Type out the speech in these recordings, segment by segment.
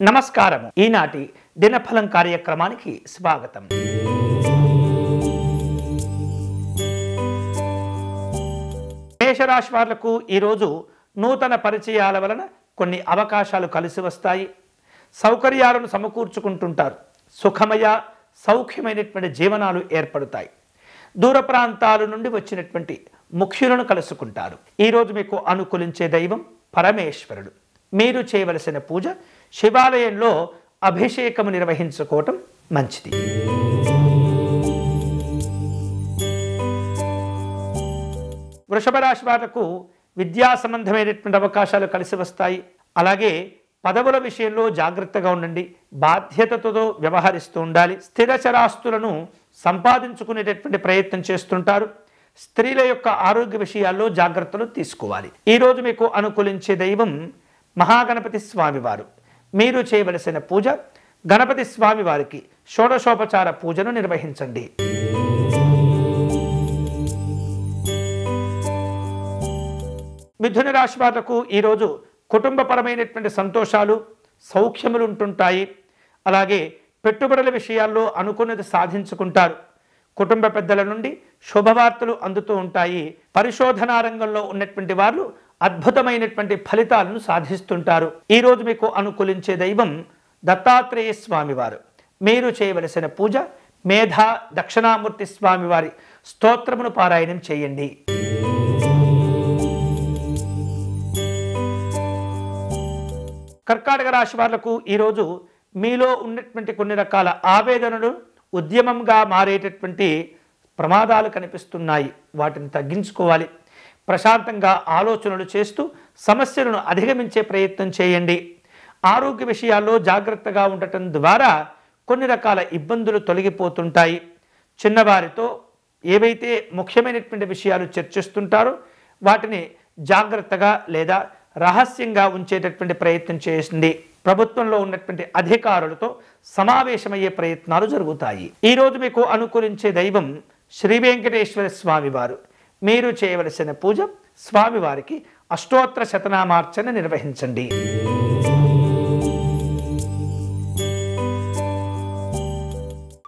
నమస్కారము. ఈనాటి దినఫలం కార్యక్రమానికి స్వాగతం. మేషరాశి వాళ్లకు ఈరోజు నూతన పరిచయాల వలన కొన్ని అవకాశాలు కలిసి వస్తాయి. సౌకర్యాలను సమకూర్చుకుంటుంటారు. సుఖమయ సౌఖ్యమైనటువంటి జీవనాలు ఏర్పడతాయి. దూర ప్రాంతాల నుండి వచ్చినటువంటి ముఖ్యులను కలుసుకుంటారు. ఈరోజు మీకు అనుకూలించే దైవం పరమేశ్వరుడు. మీరు చేయవలసిన పూజ శివాలయంలో అభిషేకము నిర్వహించుకోవటం మంచిది. వృషభ రాశి వాళ్లకు విద్యా సంబంధమైనటువంటి అవకాశాలు కలిసి వస్తాయి. అలాగే పదవుల విషయంలో జాగ్రత్తగా ఉండండి. బాధ్యతతో వ్యవహరిస్తూ ఉండాలి. స్థిర చరాస్తులను సంపాదించుకునేటటువంటి ప్రయత్నం చేస్తుంటారు. స్త్రీల యొక్క ఆరోగ్య విషయాల్లో జాగ్రత్తలు తీసుకోవాలి. ఈరోజు మీకు అనుకూలించే దైవం మహాగణపతి స్వామివారు. మీరు చేయవలసిన పూజ గణపతి స్వామి వారికి షోడశోపచార పూజను నిర్వహించండి. మిథున రాశి వాళ్లకు ఈరోజు కుటుంబపరమైనటువంటి సంతోషాలు సౌఖ్యములు ఉంటుంటాయి. అలాగే పెట్టుబడుల విషయాల్లో అనుకున్నది సాధించుకుంటారు. కుటుంబ పెద్దల నుండి శుభవార్తలు అందుతూ ఉంటాయి. పరిశోధనా రంగంలో ఉన్నటువంటి వారు అద్భుతమైనటువంటి ఫలితాలను సాధిస్తుంటారు. ఈరోజు మీకు అనుకూలించే దైవం దత్తాత్రేయ స్వామివారు. మీరు చేయవలసిన పూజ మేధా దక్షిణామూర్తి స్వామివారి స్తోత్రమును పారాయణం చేయండి. కర్కాటక రాశి వాళ్లకు ఈరోజు మీలో ఉన్నటువంటి కొన్ని రకాల ఆవేదనలు ఉద్యమంగా మారేటటువంటి ప్రమాదాలు కనిపిస్తున్నాయి. వాటిని తగ్గించుకోవాలి. ప్రశాంతంగా ఆలోచనలు చేస్తూ సమస్యలను అధిగమించే ప్రయత్నం చేయండి. ఆరోగ్య విషయాల్లో జాగ్రత్తగా ఉండటం ద్వారా కొన్ని రకాల ఇబ్బందులు తొలగిపోతుంటాయి. చిన్నవారితో ఏవైతే ముఖ్యమైనటువంటి విషయాలు చర్చిస్తుంటారో వాటిని జాగ్రత్తగా లేదా రహస్యంగా ఉంచేటటువంటి ప్రయత్నం చేయండి. ప్రభుత్వంలో ఉన్నటువంటి అధికారులతో సమావేశమయ్యే ప్రయత్నాలు జరుగుతాయి. ఈరోజు మీకు అనుకూలించే దైవం శ్రీ వెంకటేశ్వర స్వామివారు. మీరు చేయవలసిన పూజ స్వామివారికి అష్టోత్తర శతనామార్చన నిర్వహించండి.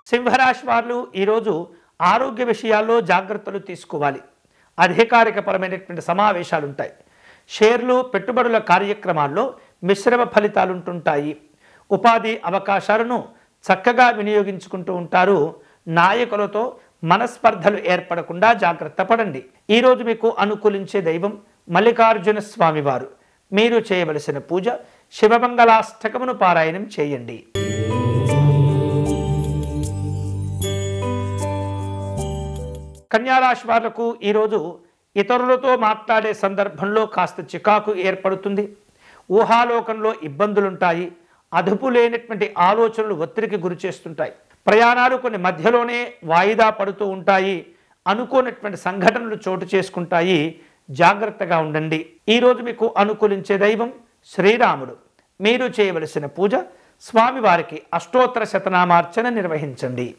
సింహరాశి వారు ఈరోజు ఆరోగ్య విషయాల్లో జాగ్రత్తలు తీసుకోవాలి. అధికారికపరమైనటువంటి సమావేశాలు ఉంటాయి. షేర్లు పెట్టుబడుల కార్యక్రమాల్లో మిశ్రమ ఫలితాలు ఉంటుంటాయి. ఉపాధి అవకాశాలను చక్కగా వినియోగించుకుంటూ ఉంటారు. నాయకులతో మనస్పర్ధలు ఏర్పడకుండా జాగ్రత్త పడండి. ఈరోజు మీకు అనుకూలించే దైవం మల్లికార్జున స్వామివారు. మీరు చేయవలసిన పూజ శివమంగళాష్టకమును పారాయణం చేయండి. కన్యారాశి వాళ్లకు ఈరోజు ఇతరులతో మాట్లాడే సందర్భంలో కాస్త చికాకు ఏర్పడుతుంది. ఊహాలోకంలో ఇబ్బందులుంటాయి. అదుపు లేనటువంటి ఆలోచనలు ఒత్తిడికి గురి చేస్తుంటాయి. ప్రయాణాలు కొన్ని మధ్యలోనే వాయిదా పడుతూ ఉంటాయి. అనుకోనటువంటి సంఘటనలు చోటు చేసుకుంటాయి. జాగ్రత్తగా ఉండండి. ఈరోజు మీకు అనుకూలించే దైవం శ్రీరాముడు. మీరు చేయవలసిన పూజ స్వామివారికి అష్టోత్తర శతనామార్చన నిర్వహించండి.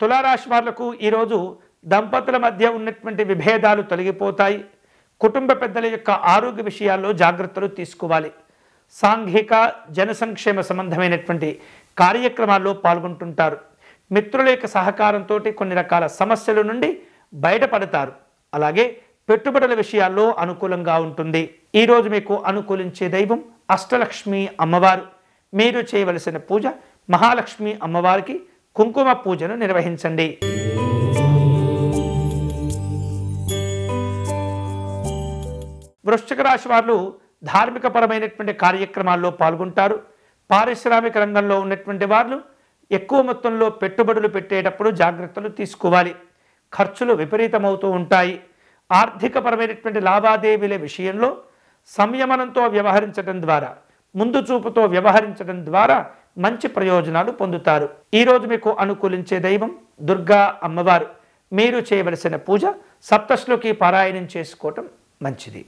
తులారాశి వాళ్లకు ఈరోజు దంపతుల మధ్య ఉన్నటువంటి విభేదాలు తొలగిపోతాయి. కుటుంబ పెద్దల యొక్క ఆరోగ్య విషయాల్లో జాగ్రత్తలు తీసుకోవాలి. సాంఘిక జన సంక్షేమ సంబంధమైనటువంటి కార్యక్రమాల్లో పాల్గొంటుంటారు. మిత్రుల యొక్క సహకారంతో కొన్ని రకాల సమస్యల నుండి బయటపడతారు. అలాగే పెట్టుబడుల విషయాల్లో అనుకూలంగా ఉంటుంది. ఈరోజు మీకు అనుకూలించే దైవం అష్టలక్ష్మి అమ్మవారు. మీరు చేయవలసిన పూజ మహాలక్ష్మి అమ్మవారికి కుంకుమ పూజను నిర్వహించండి. వృశ్చిక రాశి వారు ధార్మిక పరమైనటువంటి కార్యక్రమాల్లో పాల్గొంటారు. పారిశ్రామిక రంగంలో ఉన్నటువంటి వారు ఎక్కువ మొత్తంలో పెట్టుబడులు పెట్టేటప్పుడు జాగ్రత్తలు తీసుకోవాలి. ఖర్చులు విపరీతమవుతూ ఉంటాయి. ఆర్థిక పరమైనటువంటి లావాదేవీల విషయంలో సంయమనంతో వ్యవహరించడం ద్వారా ముందు చూపుతో వ్యవహరించడం ద్వారా మంచి ప్రయోజనాలు పొందుతారు. ఈరోజు మీకు అనుకూలించే దైవం దుర్గా అమ్మవారు. మీరు చేయవలసిన పూజ సప్తశ్లోకి పారాయణం చేసుకోవటం మంచిది.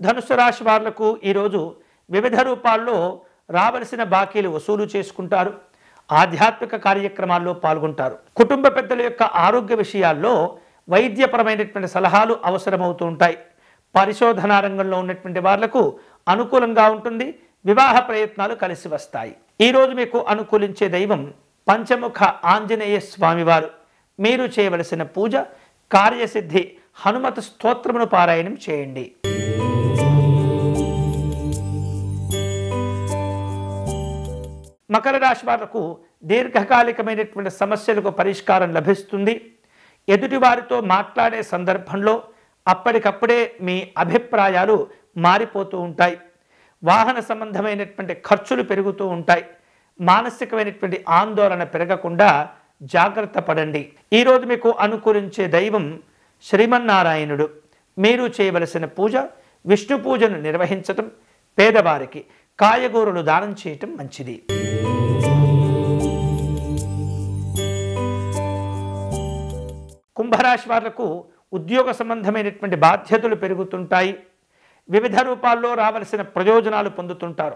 ధనుసు రాశి వాళ్లకు ఈరోజు వివిధ రూపాల్లో రావలసిన బాకీలు వసూలు చేసుకుంటారు. ఆధ్యాత్మిక కార్యక్రమాల్లో పాల్గొంటారు. కుటుంబ పెద్దల యొక్క ఆరోగ్య విషయాల్లో వైద్యపరమైనటువంటి సలహాలు అవసరమవుతూ ఉంటాయి. పరిశోధనా రంగంలో ఉన్నటువంటి వాళ్లకు అనుకూలంగా ఉంటుంది. వివాహ ప్రయత్నాలు కలిసి వస్తాయి. ఈరోజు మీకు అనుకూలించే దైవం పంచముఖ ఆంజనేయ స్వామివారు. మీరు చేయవలసిన పూజ కార్యసిద్ధి హనుమత స్తోత్రమును పారాయణం చేయండి. మకర రాశి వాళ్లకు దీర్ఘకాలికమైనటువంటి సమస్యలకు పరిష్కారం లభిస్తుంది. ఎదుటి వారితో మాట్లాడే సందర్భంలో అప్పటికప్పుడే మీ అభిప్రాయాలు మారిపోతూ ఉంటాయి. వాహన సంబంధమైనటువంటి ఖర్చులు పెరుగుతూ ఉంటాయి. మానసికమైనటువంటి ఆందోళన పెరగకుండా జాగ్రత్త పడండి. ఈరోజు మీకు అనుకూలించే దైవం శ్రీమన్నారాయణుడు. మీరు చేయవలసిన పూజ విష్ణు పూజను నిర్వహించటం, పేదవారికి కాయగూరలు దానం చేయటం మంచిది. కుంభరాశి వాళ్లకు ఉద్యోగ సంబంధమైనటువంటి బాధ్యతలు పెరుగుతుంటాయి. వివిధ రూపాల్లో రావలసిన ప్రయోజనాలు పొందుతుంటారు.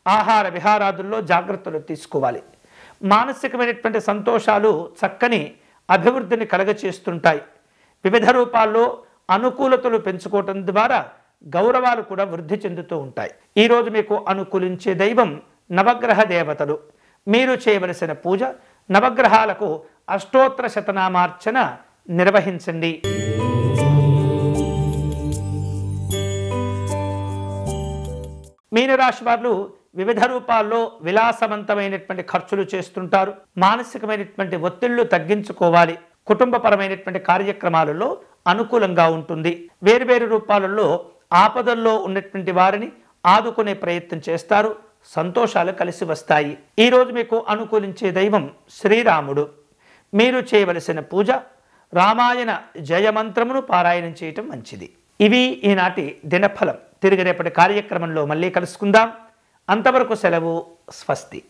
ఆహార విహారాదుల్లో జాగ్రత్తలు తీసుకోవాలి. మానసికమైనటువంటి సంతోషాలు చక్కని అభివృద్ధిని కలగచేస్తుంటాయి. వివిధ రూపాల్లో అనుకూలతలు పెంచుకోవటం ద్వారా గౌరవాలు కూడా వృద్ధి చెందుతూ ఉంటాయి. ఈరోజు మీకు అనుకూలించే దైవం నవగ్రహ దేవతలు. మీరు చేయవలసిన పూజ నవగ్రహాలకు అష్టోత్తర శతనామార్చన నిర్వహించండి. మీనరాశి వారు వివిధ రూపాల్లో విలాసవంతమైనటువంటి ఖర్చులు చేస్తుంటారు. మానసికమైనటువంటి ఒత్తిళ్లు తగ్గించుకోవాలి. కుటుంబపరమైనటువంటి కార్యక్రమాలలో అనుకూలంగా ఉంటుంది. వేరువేరు రూపాలలో ఆపదల్లో ఉన్నటువంటి వారిని ఆదుకునే ప్రయత్నం చేస్తారు. సంతోషాలు కలిసి వస్తాయి. ఈరోజు మీకు అనుకూలించే దైవం శ్రీరాముడు. మీరు చేయవలసిన పూజ రామాయణ జయమంత్రమును పారాయణం చేయటం మంచిది. ఇవి ఈనాటి దినఫలం. తిరిగి రేపటి కార్యక్రమంలో మళ్ళీ కలుసుకుందాం. అంతవరకు సెలవు. స్వస్తి.